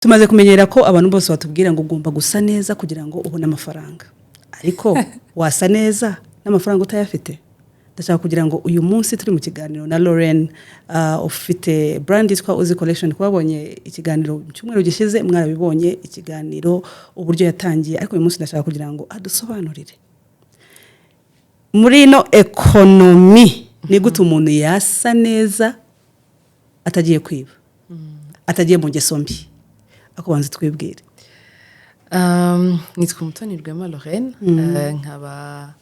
tumaze kumenyera ko abantu bose batubwira ngo ugomba gusa neza kugira ngo ubone amafaranga ariko wasa neza n'amafaranga utayafite. Ndashaka kugira ngo uyu munsi turi mu kiganiro na Lauren ufite brand yitwa Uzi Collection. Twabonye ikiganiro mu cyumweru gishize, mwarabibonye ikiganiro uburyo yatangiye, ariko uyu munsi ndashaka kugira ngo adusobanurire muri no economy ni gute umuntu yasa neza atagiye kwiba, atagiye mu ngeso mbi. Akubanze twibwire. Nitwa Mutoni Rwema Lauren, nkaba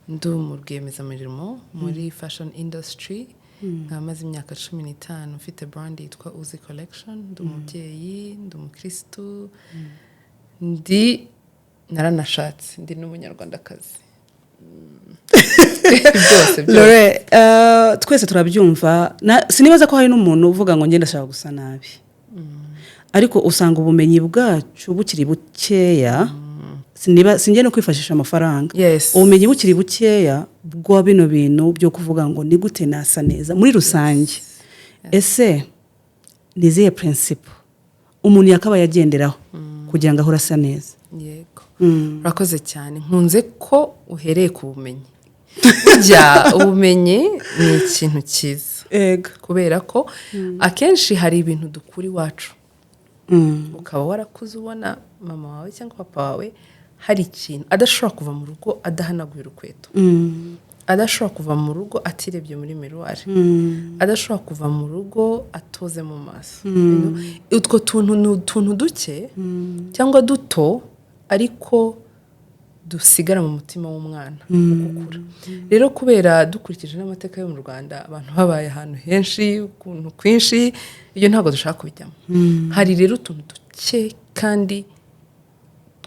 ndi mu rwiyemezamirimo muri fashion industry. Nkamaze imyaka 15 mfite brand yitwa Uzi Collection. Ndi umubyeyi, ndi umukristo, ndi naranashatse, ndi n'umunyarwandakazi. Lore, twese turabyumva. Sinibaza ko hari n'umuntu uvuga ngo ngenda ndashaka gusa nabi. Ariko usanga ubumenyi bwacu bukiri bukeya. Singiye no kwifashisha amafaranga. Ubumenyi bukiri bukeya bwo bino bintu byo kuvuga ngo ni gute nasa neza muri rusange. Ese niziye principle umuntu yakaba yagenderaho kugira ngo ahora asa neza? Yego. Urakoze cyane. Nkunze ko uhereye ku bumenyi. Burya ubumenyi ni ikintu cyiza. Ego. Kubera ko akenshi hari ibintu dukura iwacu. Ukaba warakuze ubona mama wawe cyangwa papa wawe hari ikintu adashobora kuva mu rugo adahanaguye urukweto. Adashobora kuva mu rugo atirebye muri miroir. Adashobora kuva mu rugo atoze mu maso. Utwo tuntu duke cyangwa duto ariko dusigara mu mutima w'umwana ukukura. Rero kubera dukurikije n'amateka yo mu Rwanda, abantu babaye ahantu henshi, ukuntu kwinshi, iyo ntago dushaka kubijyamo. Hari rero utuntu duke kandi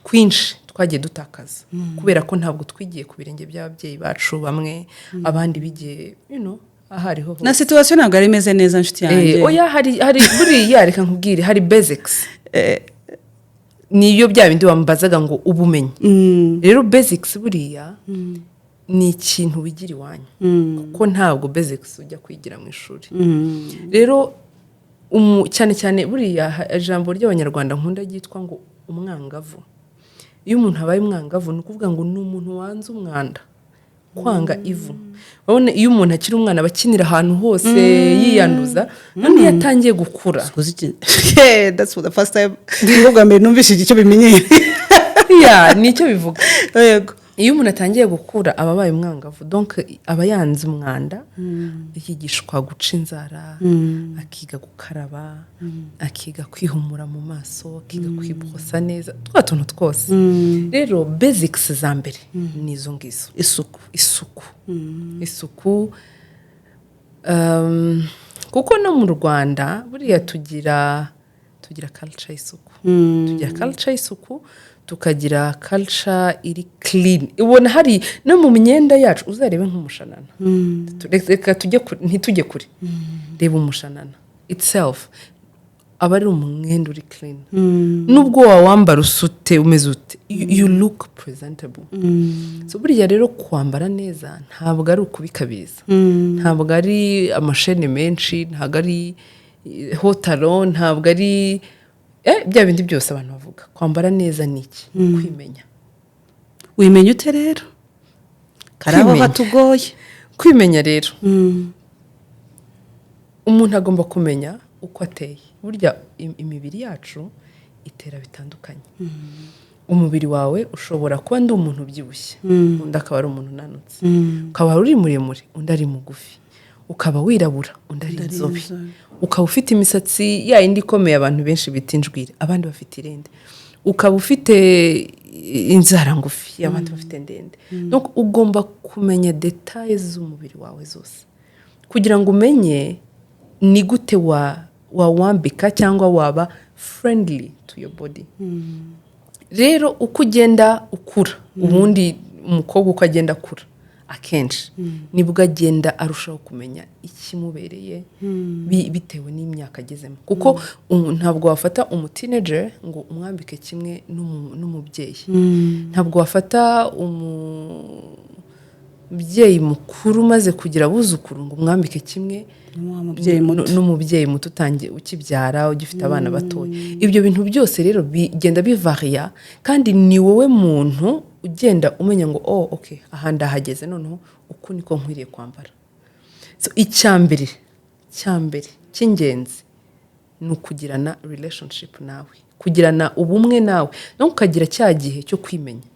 twinshi twagiye dutakaza kubera ko ntabwo twigiye ku birenge by'ababyeyi bacu bamwe, abandi bigiye ahariho na situation ntabwo ari meze neza nshuti yanjye. Oya hari buriya reka nkubwire, hari basics. Niyo bya bindi wambazaga ngo ubumenyi. Rero basics buriya ni ikintu wigira iwanyu, kuko ntabwo basics ujya kwigira mu ishuri. Rero cyane cyane buriya ijambo ry'Abanyarwanda nkunda ryitwa ngo umwangavu. Iyo umuntu abaye umwangavu ni ukuvuga ngo ni umuntu wanze umwanda, kwanga ivu. Urabona iyo umuntu akiri umwana bakinira ahantu hose yiyanduza, none yatangiye gukura. That's for the first time. Ngoga mbere numvise icyo bimenyeye. Nicyo bivuga. Yego. Iyo umuntu atangiye gukura ababaye umwangavu, donc aba yanze umwanda, yigishwa guca inzara, akiga gukaraba, akiga kwihumura mu maso, akiga kwiborosa neza, twa tuntu twose. Rero basics za mbere ni izo ngizo. Isuku. Kuko no mu Rwanda buriya tugira culture y'isuku. Tugira culture y'isuku, tukagira culture iri clean. Ubona hari no mu myenda yacu uzarebe nk'umushanana. Reka ntitujye kure. Reba umushanana itself aba ari umwenda uri clean. Nubwo wawambara usute umeze ute, you look presentable. So buriya rero kwambara neza ntabwo ari ukubikabiriza. Ntabwo ari amashene menshi, ntabwo ari hotalo, ntabwo ari bya bindi byose abantu bavuga. Kwambara neza niki? Kwimenya. Wimenya ute rero? Karabo hatugoye. Kwimenya rero. Umuntu agomba kumenya uko ateye. Burya imibiri yacu itera bitandukanye. Umubiri wawe ushobora kuba ndi umuntu ubyibushye, undi akaba ari umuntu unanutse. Ukaba uri muremure, undi ari mugufi. Ukaba wirabura, undi ari inzobe. Ukaba ufite imisatsi yindi ikomeye abantu benshi bita injwiri, abandi bafite irende. Ukaba ufite inzara ngufi, abandi bafite ndende. Donc ugomba kumenya details z'umubiri wawe zose kugira ngo umenye ni gute wawambika cyangwa waba friendly to your body. Rero uko ugenda ukura, ubundi umukobwa uko agenda akura akenshi nibwo agenda arushaho kumenya ikimubereye bitewe n'imyaka agezemo. Kuko ntabwo wafata umuteenager ngo umwambike kimwe n'umubyeyi. Ntabwo wafata umubyeyi mukuru umaze kugira abuzukuru ngo umwambike kimwe n'umubyeyi muto utangiye ukibyara ugifite abana batoya. Ibyo bintu byose rero bigenda bivariya, kandi ni wowe muntu ugenda umenya ngo okay, aha ndahageze noneho uku niko nkwiriye kwambara. So icyambere cy'ingenzi ni ukugirana relationship nawe, kugirana ubumwe nawe, no ukagira cya gihe cyo kwimenya.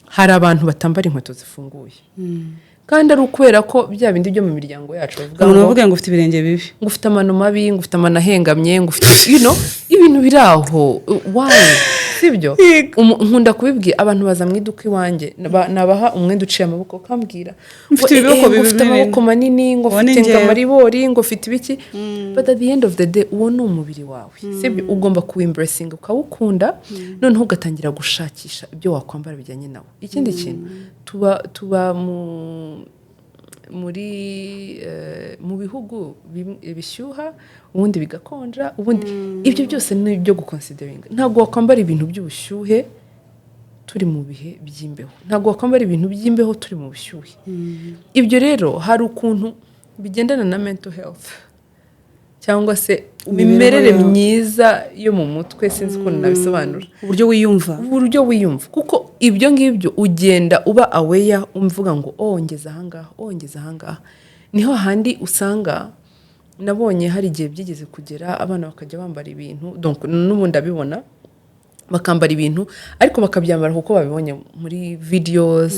Hari abantu batambara inkweto zifunguye kandi ari ukubera ko bya bindi byo mu miryango yacu bavuga ngo ufite ibirenge bibi, ngo ufite amano mabi, ngo ufite amano ahengamye, ngo ufite ibintu biraho. Why? Sibyo? Nkunda kubibwira abantu baza mu iduka iwanjye, nabaha umwenda uciye amaboko kambwira ufite amaboko manini, ngo ufite amaribori, ngo ufite ibiki. But at the end of the day uwo ni umubiri wawe. Sibyo? Ugomba kuwimbracing, ukawukunda, noneho ugatangira gushakisha ibyo wakwambara bijyanye nawe. Ikindi kintu tuba mu bihugu bishyuha, ubundi bigakonja, ubundi ibyo byose ni ibyo guconsidering. Ntabwo wakwambara ibintu by'ubushyuhe turi mu bihe by'imbeho, ntabwo wakwambara ibintu by'imbeho turi mu bushyuhe. Ibyo rero hari ukuntu bigendana na mental health cyangwa se imimerere myiza yo mu mutwe, sinzi uko nabisobanura. Uburyo wiyumva, kuko ibyo ngibyo ugenda uba aware, umvuga ngo ngeze ahangaha. Niho handi usanga nabonye hari igihe byigeze kugera abana bakajya bambara ibintu, donc n'ubundi abibona bakambara ibintu ariko bakabyambara kuko babibonye muri videos,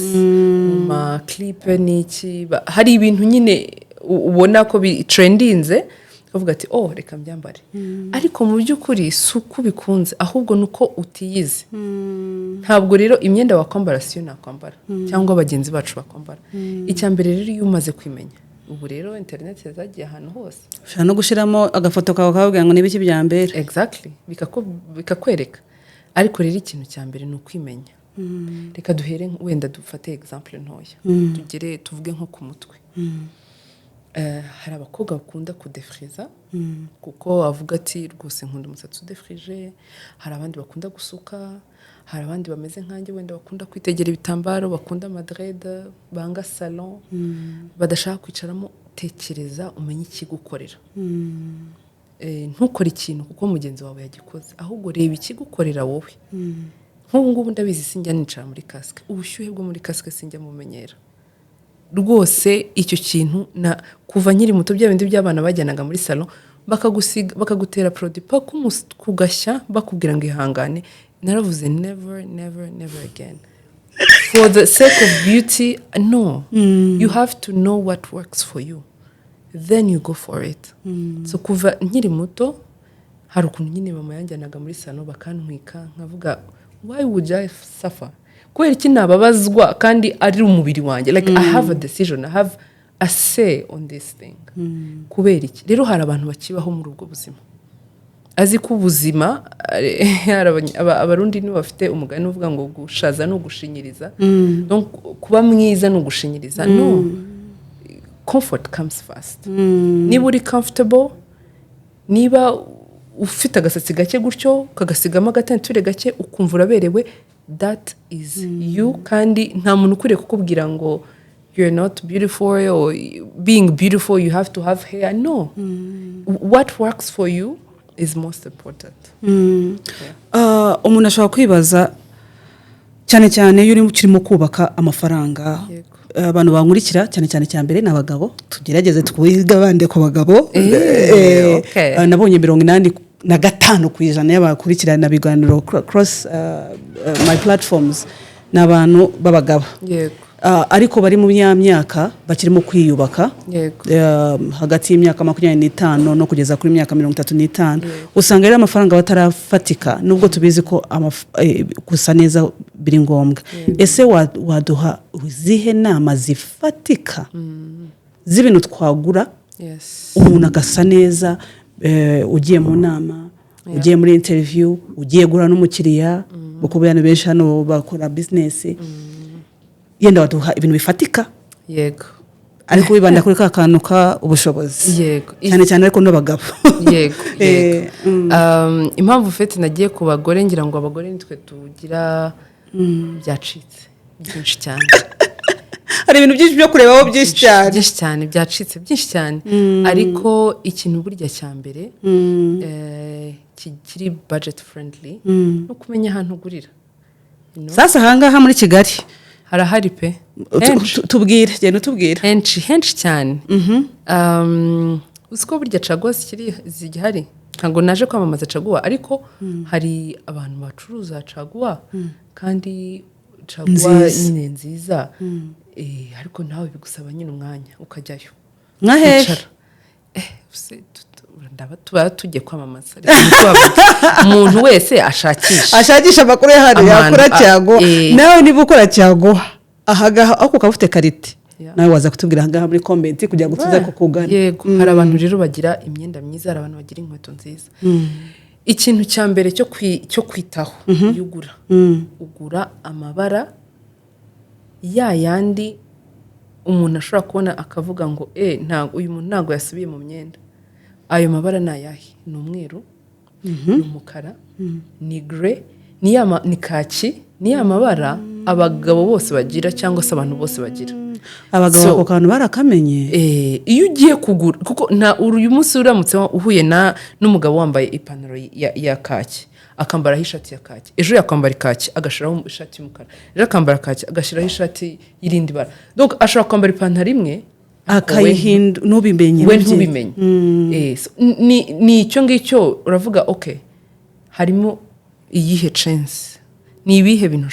ma clip n'iki, hari ibintu nyine ubona ko trendinze, uvuga ati reka mbyambare. Ariko mu by'ukuri si uko bikunze, ahubwo nuko utiyize. Ntabwo rero imyenda wakwambara siyo nakwambara cyangwa abagenzi bacu bakwambara. Icyambere rero iyo umaze kwimenya, ubu rero internet yazagiye ahantu hose, ushaka no gushiramo agafoto kawe kavuga ngo nibiki byambere. Exactly, bikakwereka. Ariko rero ikintu cyambere ni ukwimenya. Reka duhere wenda dufate example ntoya, tuvuge nko ku mutwe. Hari abakobwa bakunda kudefriza kuko avuga ati rwose nkunda umusatsi udefrije. Hari abandi bakunda gusuka, hari abandi bameze nkanjye wenda bakunda kwitegera ibitambaro, bakunda madrede, banga salon, badashaka kwicaramo. Tekereza umenye ikigukorera. Ntukore ikintu kuko mugenzi wawe yagikoze, ahubwo reba ikigukorera wowe. Nk'ubu ngubu ndabizi sinjya nicara muri casque, ubushyuhe bwo muri casque sinjya mumenyera rwose. Icyo kintu kuva nkiri muto bya bindi by'abana bajyanaga muri salon bakagutera produit kugashya bakubwira ngo ihangane. Naravuze never again. For the sake of beauty, no. You have to know what works for you, then you go for it. So kuva nkiri muto hari ukuntu nyine mama yanjyanaga muri salon bakantwika, nkavuga why would I suffer? Kubera iki nababazwa kandi ari umubiri wanjye. Like I have a decision, I have a say on this thing. Kubera iki rero hari abantu bakibaho muri ubwo buzima, azi ko ubuzima abarundi nibo bafite umugani uvuga ngo gushaza no gushinyiriza. Donc kuba mwiza no gushinyiriza. No, comfort comes first. Niba uri comfortable, niba ufite agasatsi gake gutyo kagasigamo agatenture gake ukumva uraberewe, that is you. Kandi nta muntu ukwiye kukubwira ngo you're not beautiful, or being beautiful you have to have hair. No. What works for you is most important. Umuntu ashobora kwibaza cyane cyane iyo urimo kubaka amafaranga. Abantu bankurikira cyane cyambere n'abagabo, tugerageze twiga bande ku bagabo. Nabonye 85% y'abakurikirana biganiro cross my platforms n'abantu babagabo. Ariko bari mu myaka bakirimo kwiyubaka, hagati y'imyaka 25 no kugeza kuri myaka 35. Usanga ari amafaranga batarafatika, nubwo tubizi ko gusa neza biri ngombwa. Ese waduha zihe nama zifatika z'ibintu twagura umuntu agasa neza, ugiye mu nama, ugiye muri interview, ugiye gura n'umukiriya, kuko abantu benshi hano bakora business, yenda waduha ibintu bifatika? Yego. Ariko wibanda kuri kantu ka ubushobozi. Yego. Cyane ariko n'abagabo. Yego. Impamvu fete nagiye ku bagore, ngira ngo abagore nitwe tugira byacitse byinshi cyane. hari ibintu byinshi byo kurebaho byinshi cyane byacitse byinshi cyane ariko ikintu burya cya mbere kiri budget friendly no kumenya ahantu ugurira sasa ahangaha muri Kigali harahari pe tubwire genda utubwira henshi cyane uziko burya caguwa zigihari ntabwo naje kwamamaza caguwa ariko hari abantu bacuruza caguwa kandi caguwa nyine nziza ariko nawe bigusaba nyine umwanya ukajyayo nka hehe tuba tugiye kwamamaza umuntu wese ashakisha amakuru y'ahandi yakora caguwa nawe niba ukora caguwa ahagaha ako ukaba karite nawe waza kutubwira ahangaha muri comment kugira ngo tuze kukugana yego hari abantu rero bagira imyenda myiza hari abantu bagira inkweto nziza ikintu cya mbere cyo kwitaho ugura amabara yandi umuntu ashobora kubona akavuga ngo uyu muntu ntabwo yasubiye mu myenda ayo mabara ni ayahe ni umweru ni umukara ni gray ni kaki ni amabara abagabo bose bagira cyangwa se abantu bose bagira abagabo ako kantu barakamenye iyo ugiye kugura kuko uyu munsi uramutse uhuye n'umugabo wambaye ipantaro ya kaki akambaraho ishati ya kaki ejo yakwambara kaki agashiraho ishati y'umukara ejo akambara kaki agashiraho ishati y'irindi bara donc ashobora kwambara ipantaro imwe akayihinda nubimenye we ntubimenye ni icyo ngicyo uravuga okay harimo iyihe chance ni ibihe bintu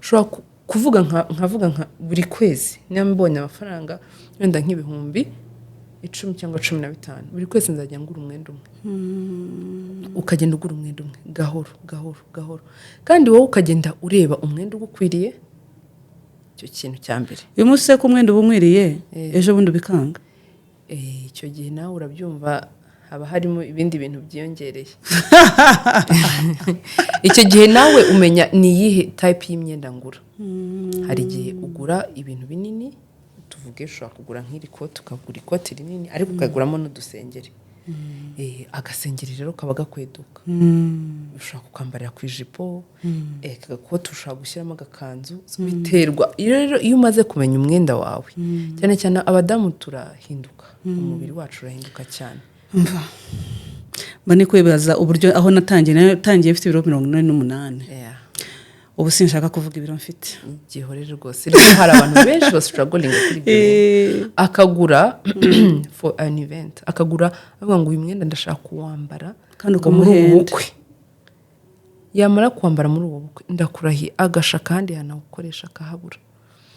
ushobora kuvuga nkavuga nka buri kwezi niba mbonye amafaranga wenda nk'ibihumbi 10 cyangwa 15 buri kwezi nzajya ngura umwenda umwe ukagenda ugura umwenda umwe gahoro kandi wowe ukagenda ureba umwenda ugukwiriye icyo kintu cya mbere uyu munsi ko umwenda ubumwiriye ejo bundi bikanga icyo gihe nawe urabyumva haba harimo ibindi bintu byiyongereye icyo gihe nawe umenya ni iyihe type y'imyenda ngura hari igihe ugura ibintu binini tuvuge ushobora kugura nk'iri kote ukagura ikoti rinini ariko ukaguramo n'udusengeri agasengeri rero kaba gakweduka ushobora kukambarira ku ijipo agakote ushobora gushyiramo agakanzu biterwa rero iyo umaze kumenya umwenda wawe cyane cyane abadamu turahinduka umubiri wacu urahinduka cyane bane kwibaza uburyo aho natangiye mfite ibiro 48 ubu sinshaka kuvuga ibiro mfite gihorere rwose rero hari abantu benshi bastruggling kuri ibyo akagura for an event akagura avuga ngo uyu mwenda ndashaka kuwambara kandi ukamuhenda yamara kwambara muri ubu bukwe ndakurahiye agasha kandi yanawukoresha akahabura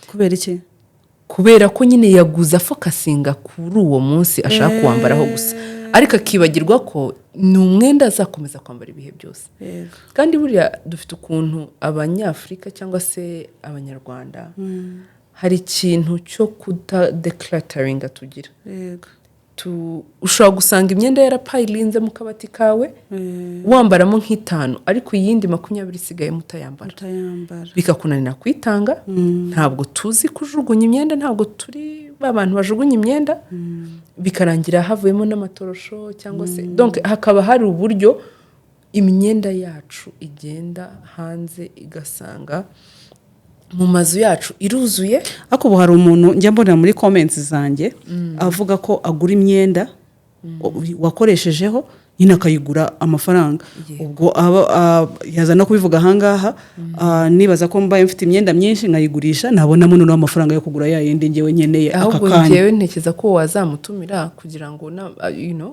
kubera iki kubera ko nyine yaguza focusinga kuri uwo munsi ashaka kuwambaraho gusa ariko akibagirwa ko ni umwenda azakomeza kwambara ibihe byose kandi buriya dufite ukuntu abanyafurika cyangwa se abanyarwanda hari ikintu cyo kudeclutteringa tugira ushobora gusanga imyenda yarapayilinze mu kabati kawe wambaramo nk'itanu ariko iyindi 20 isigaye mutayambara bikakunanira kwitanga ntabwo tuzi kujugunya imyenda ntabwo turi abantu bajugunya imyenda bikarangira havuyemo n'amatorosho cyangwa se donc hakaba hari uburyo imyenda yacu igenda hanze igasanga mu mazu yacu iruzuye ako ubu hari umuntu njya mbonera muri comments zanjye avuga ko agura imyenda wakoreshejeho nyine akayigura amafaranga ubwo yazana kubivuga ahangaha nibaza ko mbaye mfite imyenda myinshi nkayigurisha nabonamo noneho amafaranga yo kugura yayindi ngewe nkeneye aka kanya ahubwo ngewe ntekeza ko wazamutumira kugira ngo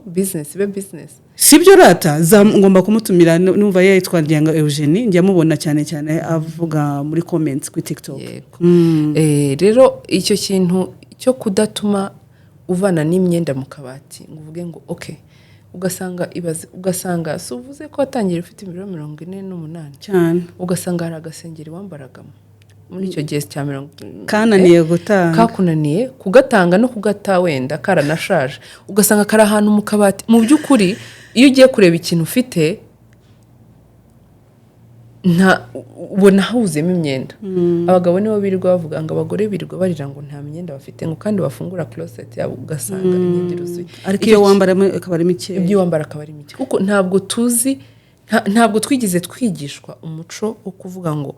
business ibe business sibyo rata ngomba kumutumira numva yitwa Ndianga Eugenie njya mubona cyane avuga muri comments kuri TikTok rero icyo kintu cyo kudatuma uvana n'imyenda mu kabati ngo uvuge ngo okay ugasanga suvuze ko watangiye ufite 48 cyane ugasanga hari agasengeri wambaragamo muri icyo gihe cya 40 kananiye gutanga kakunaniye kugatanga no kugata wenda karanashaje ugasanga kari ahantu mu kabati mu by'ukuri iyo ugiye kureba ikintu ufite ubona hawuzemo imyenda abagabo nibo birirwa bavuga ngo abagore birirwa barira ngo nta myenda bafite ngo kandi bafungura closet yabo ugasanga imyenda iruzuye ariko iyo wambara akaba ari mike ibyo wambara akaba ari mike kuko ntabwo twigize twigishwa umuco wo kuvuga ngo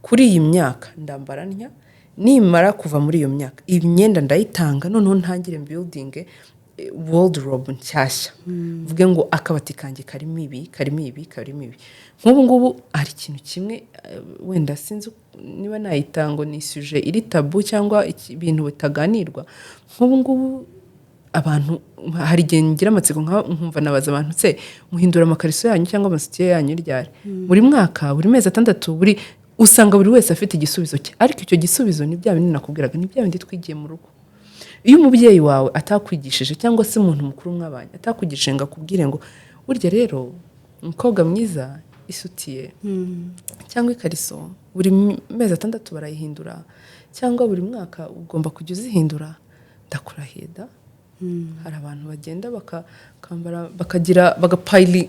kuri iyi myaka ndambara ntya nimara kuva muri iyo myaka imyenda ndayitanga noneho ntangire building wardrobe nshyashya mvuge ngo akabati kanjye karimo ibi nk'ubu ngubu hari ikintu kimwe wenda sinzi niba nayitango ni suje iri tabu cyangwa ibintu bitaganirwa nk'ubu ngubu abantu hari igihe ngira amatsiko nkumva nabaza abantu se muhindura amakariso yanyu cyangwa amasutiye yanyu ryari buri mwaka buri mezi 6 usanga buri wese afite igisubizo cye ariko icyo gisubizo ni bya bindi nakubwiraga ni bya bindi twigiye mu rugo iyo umubyeyi wawe atakwigishije cyangwa se umuntu mukuru mwabanye atakwigishije ngo akubwire ngo burya rero umukobwa mwiza isutiye cyangwa ikariso buri mezi 6 barayihindura cyangwa buri mwaka ugomba kujya uzihindura ndakurahida hari abantu bagenda bakambara bakagira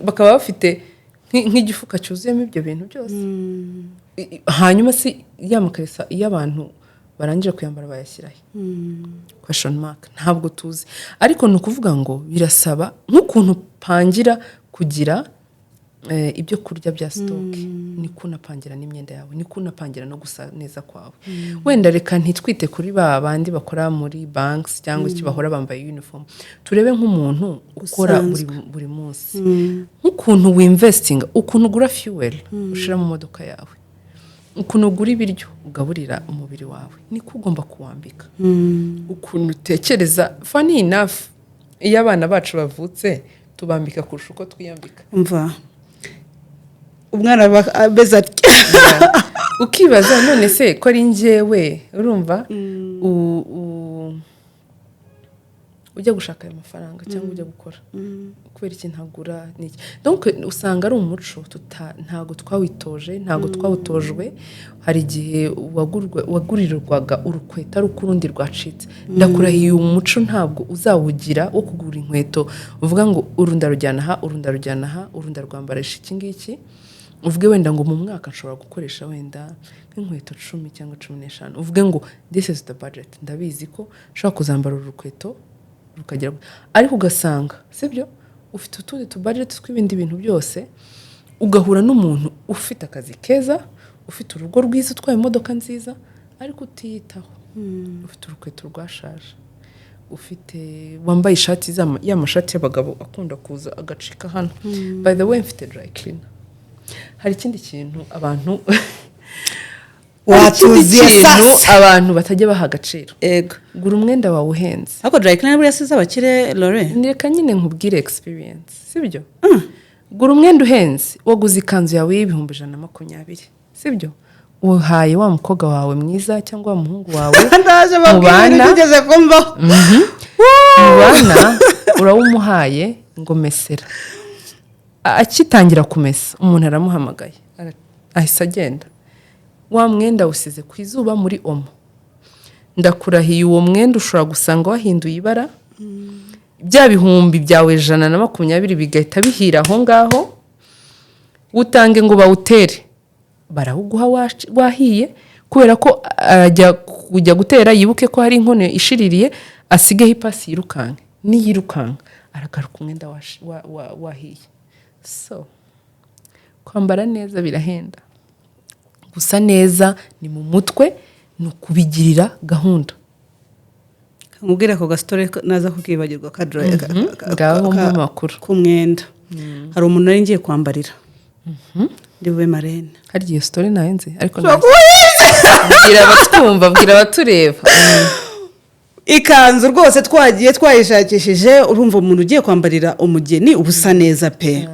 bakaba bafite nk'igifuka cyuzuyemo ibyo bintu byose hanyuma si yamakarisa iyo abantu barangije kuyambara bayashyiraho question mark ntabwo tuzi ariko ni ukuvuga ngo birasaba nk'ukuntu pangira kugira ibyo kurya bya stock niko unapangira n'imyenda yawe niko unapangira no gusa neza kwawe wenda reka ntitwite kuri bandi bakora muri banks cyangwa iki bahora bambaye uniform turebe nk'umuntu ukora buri munsi nk'ukuntu winvesting ukuntu ugura fuel ushira mu modoka yawe ukuntu ugura ibiryo ugaburira umubiri wawe niko ugomba kuwambika ukuntu utekereza funny enough iyo abana bacu bavutse tubambika kurusha uko twiyambika umva umwana beza ukibaza none se ko ari njyewe urumva ujya gushaka ayo mafaranga cyangwa ujya gukora kubera iki ntagura niki donc usanga ari umuco ntago twawitoje ntago twawutojwe hari igihe wagurirwaga urukweta rukurundi rwacitse ndakurahiye umuco ntabwo uzawugira wo kugura inkweto uvuga ngo urunda rujyana aha urunda rwambarisha iki ngiki uvuge wenda ngo mu mwaka nshobora gukoresha wenda nk'inkweto 10 cyangwa 15 uvuge ngo this is the budget ndabizi ko nshobora kuzambara urukweto rukagira ariko ugasanga sibyo ufite utundi budget tw'ibindi bintu byose ugahura n'umuntu ufite akazi keza ufite urugo rwiza utwaye imodoka nziza ariko utiyitaho ufite urukweto rwashaje ufite wambaye ishati y'amashati y'abagabo akunda kuza agacika hano by the way mfite dry cleaner hari ikindi kintu abantu abantu batajya baha agaciro ego gura umwenda wawe uhenze ariko dry cleaner buriya siza abakire Lore ndeka nyine nkubwire experience sibyo gura umwenda uhenze waguze ikanzu yawe y'ibihumbi 120 sibyo uhaye wa mukobwa wawe mwiza cyangwa wa muhungu wawe ndaje babwira ugeze kumva mubana urawumuhaye ngo mesera akitangira kumesa umuntu aramuhamagaye ahise agenda wa mwenda usize ku izuba muri omo ndakurahiye uwo mwenda ushobora gusanga wahinduye ibara bya bihumbi byawe 120 bigahita bihira aho ngaho utange ngo bawutere barawuguha wahiye kubera ko kujya gutera yibuke ko hari inkono ishiririye asigeho ipasi yirukanka niyirukanka aragaruka umwenda wahiye so kwambara neza birahenda gusa neza ni mu mutwe no kubigirira gahunda kamubwira ko gastore naza kukibagirwa kadro ngaho mu makuru ku mwenda hari umuntu nari ngiye kwambarira ndiwe Marene hari iyo story nayenze ariko bwira abatureba ikanzu rwose twagiye twayishakishije urumva umuntu ugiye kwambarira umugeni ubusa neza pe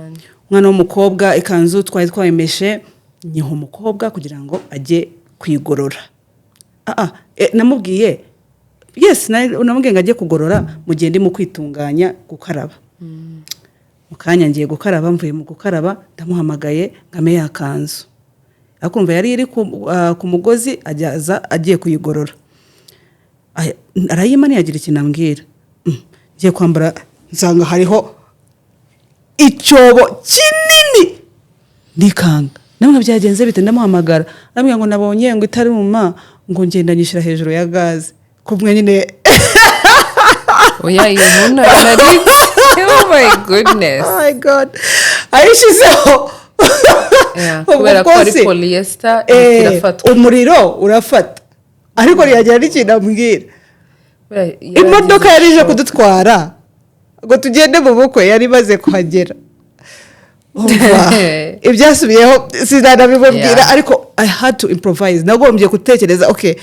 umwana w'umukobwa ikanzu twayimeshe niho umukobwa kugira ngo ajye kwigorora namubwiye yes namubwiye ngo ajye kugorora mu gihe ndi mu kwitunganya gukaraba mukanya ngiye gukaraba mvuye mu gukaraba ndamuhamagaye ngame yakanzu akumva yari iri ku mugozi agiye kuyigorora arayima ntiyagira ikintu ambwira ngiye kwambara nsanga hariho icyobo kinini ndikanga namwe byagenze bite ndamuhamagara namwe ngo nabonye ngo itaruma ngo ngenda nyishira hejuru ya gaze kumwe nyine oya yibona nari oh my goodness oh my god ayishizeho kubera ko ari polyester irafatwa umuriro urafata ariko ntiyagira n'ikintu ambwira imodoka yari ije kudutwara ngo tugende mu bukwe yari imaze kuhagera ibyasubiyeho sinanabimubwira ariko I had to improvise nagombye gutekereza okay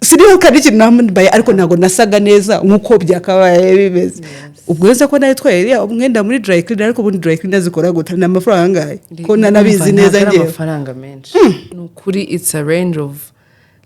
siniho kandi ikintu nambaye ariko ntabwo nasaga neza nk'uko byakabaye bimeze ubwo neza ko nayo twari umwenda muri dry cleaner ariko ubundi dry cleaner zikora gute n'amafaranga angahe ko nanabizi neza ngiye amafaranga menshi n'ukuri it's a range of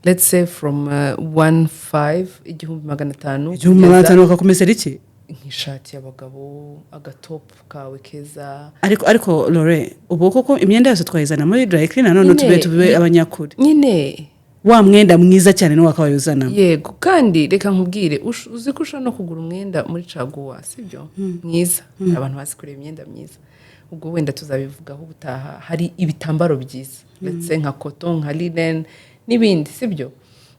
let's say from 1,500 1,500 ukakomeza iki nk'ishati y'abagabo agatopu kawe keza ariko Lore ubu koko imyenda yose twayizana muri dry cleaner none tube abanyakuri nyine wa mwenda mwiza cyane no wakabayuzana yego kandi reka nkubwire uzi ko ushobora no kugura umwenda muri caguwa sibyo mwiza abantu bazi kureba imyenda myiza ubwo wenda tuzabivugaho ubutaha hari ibitambaro byiza let's say nka cotton nka linen n'ibindi sibyo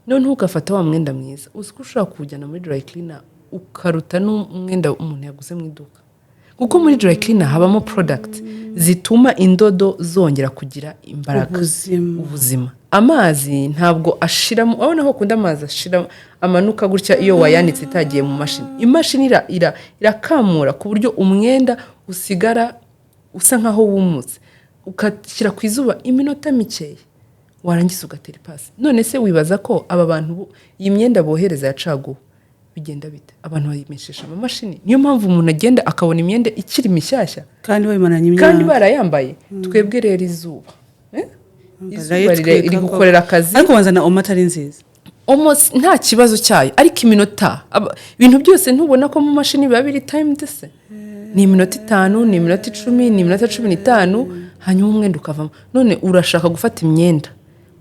none ugafata wa mwenda mwiza uzi ko ushobora kujyana muri dry cleaner ukaruta n'umwenda umuntu yaguze mu iduka kuko muri dry cleaner habamo product zituma indodo zongera kugira imbaraga ubuzima amazi ntabwo ashiramo abona ko kunda amazi ashira amanuka gutya iyo wayanitse itagiye mu mashini imashini irakamura ku buryo umwenda usigara usa nkaho wumutse ukashyira ku izuba iminota mikeya warangiza ugatera ipasi none se wibaza ko aba bantu iyi myenda bohereza yacaguwe bigenda bite abantu bayimeshesha amamashini niyo mpamvu umuntu agenda akabona imyenda ikiri mishyashya kandi bayimananye imyenda kandi barayambaye twebwe rero izuba izuba riri gukorera akazi ariko wanzana omatari nziza almost nta kibazo cyayo ariko iminota ibintu byose ntubona ko mu mashini biba biri time dese ni iminota 5 ni iminota 10 ni iminota 15 hanyuma umwenda ukavamo none urashaka gufata imyenda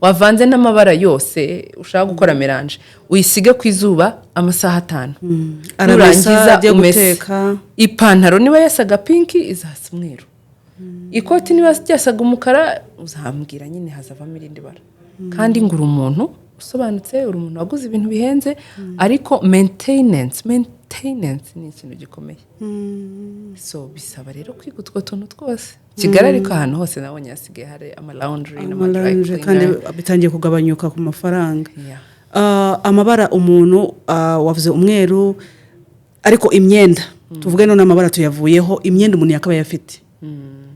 wavanze n'amabara yose ushaka gukora melange uyisige ku izuba amasaha 5 urangiza guteka ipantaro niba yasaga pinki izasa umweru ikoti niba ryasaga umukara uzahambwira nyine hazavamo irindi bara kandi ngura umuntu usobanutse uri umuntu waguze ibintu bihenze ariko maintenance ni ikintu gikomeye so bisaba rero kwiga utwo tuntu twose Kigali ariko ahantu hose nabonye hasigaye hari amalaundry n'amadry kandi bitangiye kugabanyuka ku mafaranga amabara umuntu wavuze umweru ariko imyenda tuvuge none amabara tuyavuyeho imyenda umuntu yakaba yafite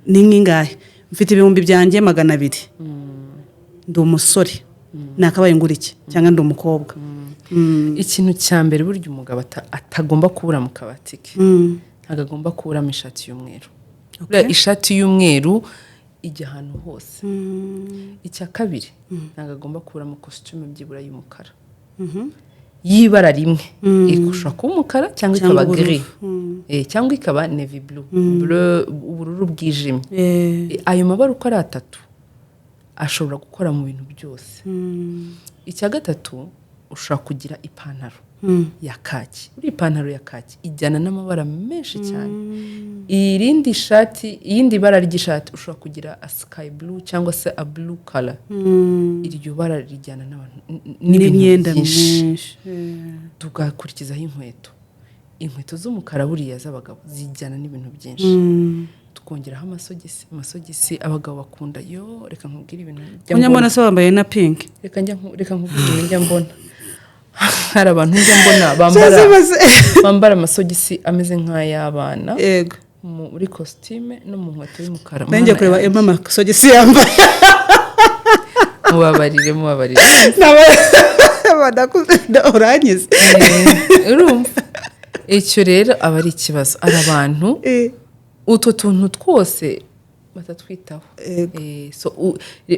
ni nkingahe mfite ibihumbi byanjye 200 ndi umusore nakabaye ngura iki cyangwa ndi umukobwa ikintu cya mbere burya umugabo atagomba kubura mu kabati ke agomba kuburamo ishati y'umweru ishati y'umweru ijya ahantu hose icya kabiri agomba kuburamo costume byibura y'umukara y'ibara rimwe ikushaka kuba umukara cyangwa ikaba gris cyangwa ikaba navy blue ubururu bwijimye ayo mabara uko ari atatu ashobora gukora mu bintu byose icya gatatu ushobora kugira ipantaro ya kaki uri ipantaro ya kaki ijyana n'amabara menshi cyane iyindi bara ry'ishati ushobora kugira a sky blue cyangwa se a blue color iryo bara rijyana n'ibintu byinshi tugakurikizaho inkweto z'umukara buriya z'abagabo zijyana n'ibintu byinshi tukongeraho amasogisi abagabo bakunda reka nkubwire ibintu unyamona se wambaye na pink reka nkubwire njya mbona hari abantu njya mbona bambara amasogisi ameze nk'ay'abana yego muri costume no mu nkweto y'umukara nanjye kureba amasogisi yambaye mubabarire urangize urumva icyo rero aba ari ikibazo ari abantu utwo tuntu twose batatwitaho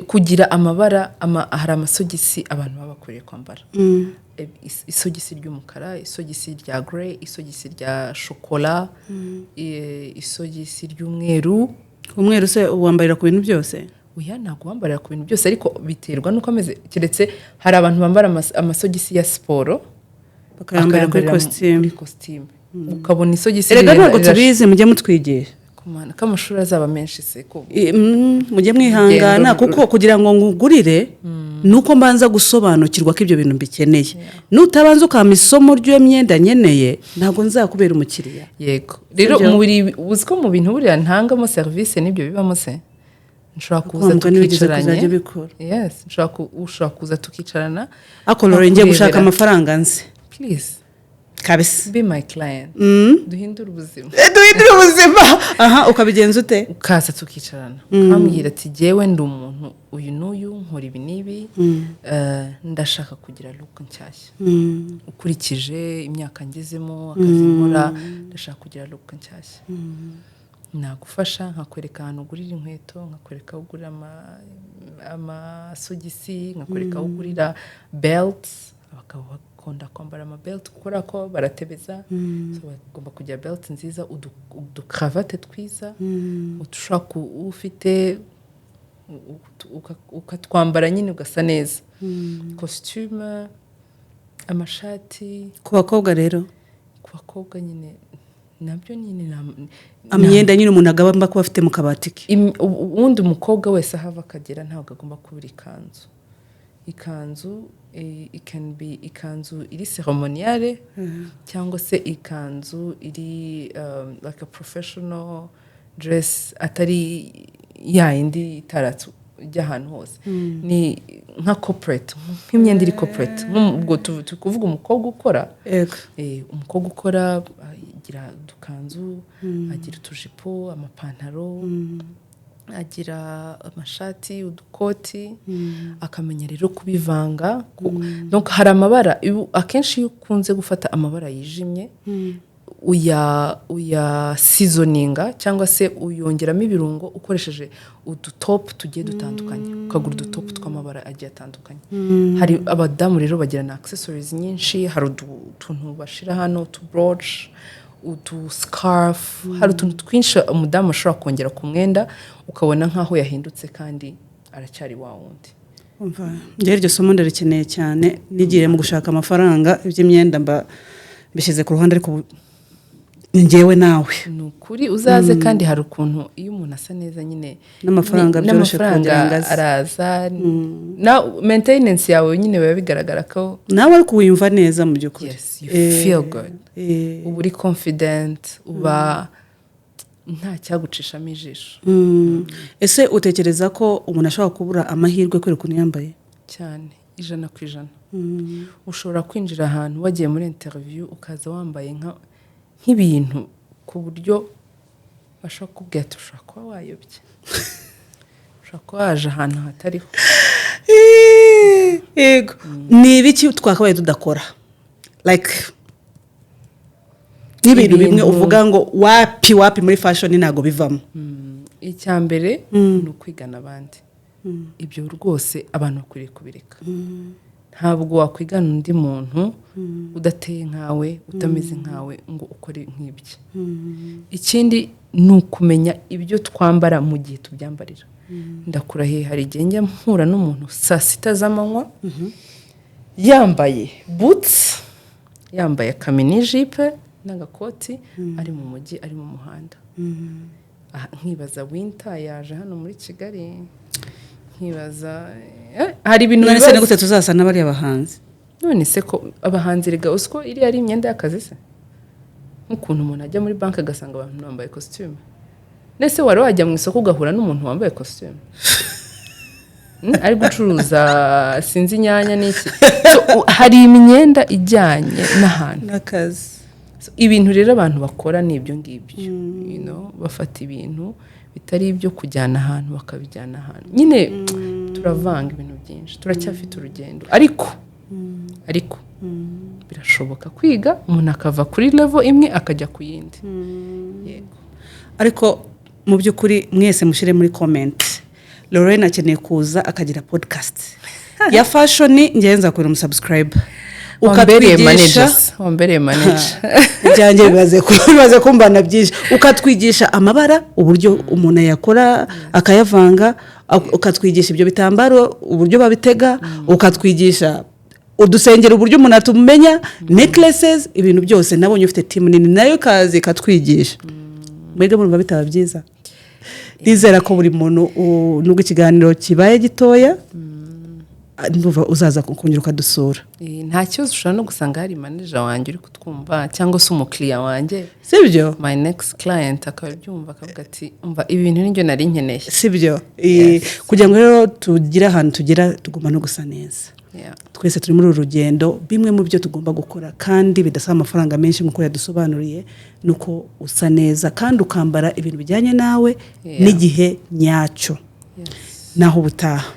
kugira amabara hari amasogisi abantu baba bakwiriye kwambara isogisi ry'umukara isogisi rya grey isogisi rya shokora isogisi ry'umweru se wambarira ku bintu byose oya ntabwo wambarira ku bintu byose ariko biterwa nuko ameze keretse hari abantu bambara amasogisi ya siporo bakayambara kuri costume ukabona isogisi rega ntabwo tubizi mujye mutwigisha kumana k'amashuri azaba menshi se ko mujye mwihangana kuko kugira ngo ngugurire nuko mbanza gusobanukirwa ko ibyo bintu bikeneye nutabanza ukama isomo ry'imyenda nyeneye ntabwo nzakubera umukiriya yego rero uzi ko mu bintu buriya ntangamo service n'ibyo bibamo se nshobora kuza tukicaranye ushobora kuza tukicarana ako Lore ngiye gushaka amafaranga nzi please kabisa be my client duhindura ubuzima aha ukabigenza ute ukaza tukicarana ukambwira ati jewe ndi umuntu uyu n'uyu nkora ibi n'ibi ndashaka kugira look nshyashya ukurikije imyaka ngezemo akazi nkora ndashaka kugira look nshyashya nagufasha nkakwereka ahantu ugurira inkweto nkakwereka aho ugurira amasogisi nkakwereka aho ugurira belts abagabo bakunda kwambara amabelt kubera ko baratebeza bagomba kugira belt nziza udukravate twiza ushaka ufite ukatwambara nyine ugasa neza costume amashati ku bakobwa rero ku bakobwa nyine nabyo nyine amyenda nyine umuntu agomba kuba afite mu kabati ke ubundi umukobwa wese ahava akagera ntabwo agomba kubura ikanzu it can be ikanzu iri ceremoniale cyangwa se ikanzu iri like a professional dress atari ya indi itaratu ijya ahantu hose ni nka corporate nk'imyenda iri corporate nk'ubwo tukuvuga umukobwa ukora umukobwa ukora agira udukanzu agira utujipo amapantaro agira amashati udukoti akamenya rero kubivanga donc hari amabara akenshi iyo ukunze gufata amabara yijimye uya seasoninga cyangwa se uyongeramo ibirungo ukoresheje udutop tugiye dutandukanye ukagura udutop tw'amabara agiye atandukanye hari abadamu rero bagira na accessories nyinshi hari utuntu bashira hano utu brooch utu scarf hari utuntu twinshi umudamu ashobora kongera ku mwenda ukabona nkaho yahindutse kandi aracyari wa wundi njye iryo somo ndarikeneye cyane nigire mu gushaka amafaranga iby'imyenda mba bishyize ku ruhande ariko njyewe nawe ni ukuri uzaze kandi hari ukuntu iyo umuntu asa neza nyine n'amafaranga byoroshye kugira araza na maintenance yawe nyine biba bigaragara ko nawe ariko wiyumva neza mu by'ukuri yes you feel good uba uri confident uba nta cyagucishamo ijisho ese utekereza ko umuntu ashobora kubura amahirwe kubera ukuntu yambaye cyane 100%. Ushobora kwinjira ahantu wagiye muri interview ukaza wambaye nk'ibintu ku buryo bashaka kubwira ati ushaka kuba wayobye ushaka kuba waje ahantu hatariho yego ni ibiki twakabaye tudakora like n'ibintu bimwe uvuga ngo wapi muri fashion ntago bivamo icya mbere ni ukwigana abandi ibyo rwose abantu bakwiriye kubireka ntabwo wakwigana undi muntu udateye nkawe utameze nkawe ngo ukore nk'ibyo ikindi ni ukumenya ibyo twambara mu gihe tubyambarira ndakurahiye hari igihe njya mpura n'umuntu saa sita z'amanywa yambaye boots yambaye kamini jipe n'agakoti ari mu mujyi ari mu muhanda nkibaza winter yaje hano muri Kigali nkibaza hari ibintu bibaza none se tuzasa n'abari abahanzi none se ko abahanzi rega usko iri ari imyenda y'akazi se nk'ukuntu umuntu ajya muri banki agasanga abantu bambaye costume nese wari wajya mu isoko ugahura n'umuntu wambaye costume ari gucuruza sinzi inyanya n'iki hari imyenda ijyanye n'ahantu n'akazi ibintu rero abantu bakora ni ibyo ngibyo bafata ibintu bitari ibyo kujyana ahantu bakabijyana ahantu nyine turavanga ibintu byinshi turacyafite urugendo ariko birashoboka kwiga umuntu akava kuri level imwe akajya ku yindi yego ariko mu by'ukuri mwese mushire muri comment Lorraine akeneye kuza akagira podcast ya fashion ngenza kuri umusubscribe wambereye manager byanjye bibaze kumbana byinshi ukatwigisha amabara uburyo umuntu yakora akayavanga ukatwigisha ibyo bitambaro uburyo babitega ukatwigisha udusengero uburyo umuntu atumenya necklaces ibintu byose nabonye ufite team nini nayo kazi katwigisha mwebwe muri babitaba byiza nizera ko buri muntu nubwo ikiganiro kibaye gitoya ndumva uzaza kongera ukadusura. nta kibazo ushobora no gusanga hari manager wanjye uri kutwumva cyangwa se umukiriya wanjye sibyo my next client akabyumva akavuga ati umva ibi bintu nibyo nari nkeneye sibyo kugira ngo rero tugire ahantu tugera tugomba no gusa neza. Twese turi muri uru rugendo bimwe mu byo tugomba gukora kandi bidasaba amafaranga menshi nk'uko yadusobanuriye nuko usa neza kandi ukambara ibintu bijyanye nawe n'igihe nyacyo naho ubutaha.